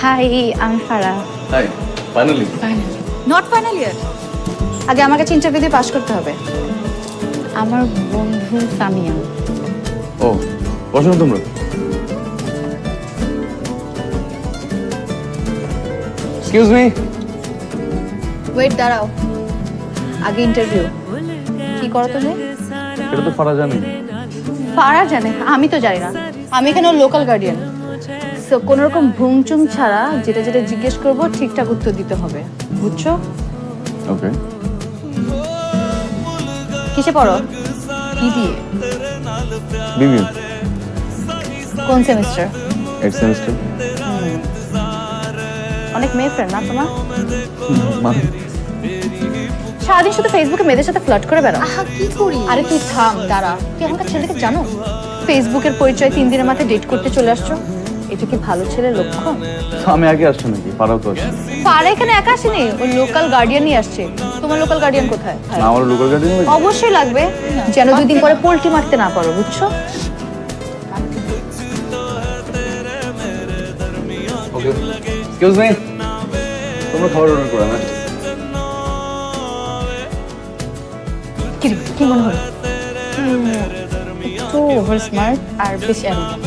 High, আমি Farah. Hi, finally. Not final year. আগে আমার কাছে ইন্টারভিউ দিয়ে পাস করতে হবে। আমার বন্ধু সামিয়া। ও, বসো না তোমরা। Excuse me. ওয়েট, দাঁড়াও। আগে ইন্টারভিউ। কি করো তুমি? এটা তো ফারা জানি। ফারাহ জানে, আমি তো জানি না। আমি এখানে লোকাল গার্ডিয়ান। সো কোনো রকম ভুংচুং ছাড়া যেটা যেটা জিজ্ঞেস করবো ঠিকঠাক উত্তর দিতে হবে, বুঝছো? ওকে। কিসে পড়ো? বিবিএ। বিবিএ। কোন সেমিস্টার? 8 সেমিস্টার। অনেক মেয়ে ফ্রেন্ড না তোমার? মানে সারাদিন শুধু ফেসবুকে মেয়েদের সাথে ফ্লার্ট করে বেড়াও। আহা কি করি? আরে তুই থাম, দাঁড়া। তুই এখনকার ছেলেকে জানো? ফেসবুকের পরিচয় 3 দিনের মাথায় ডেট করতে চলে আসছো। এটা কি ভালো ছেলের লক্ষণ? আমি আগে আসছি নাকি? ফারাও তো আসছে। ফারা এখানে একা আসেনি, ওই লোকাল গার্ডিয়ানই আসছে। তোমার লোকাল গার্ডিয়ান কোথায়? না, আমার লোকাল গার্ডিয়ান লাগবে। অবশ্যই লাগবে, যেন 2 দিন পরে পোল্টি মারতে না পারো, বুঝছো? ওকে। Excuse me. তোমরা খাবার অর্ডার করো না? কি মনে হলো? একটু ওভার স্মার্ট আর বেশি অ্যারোগেন্ট।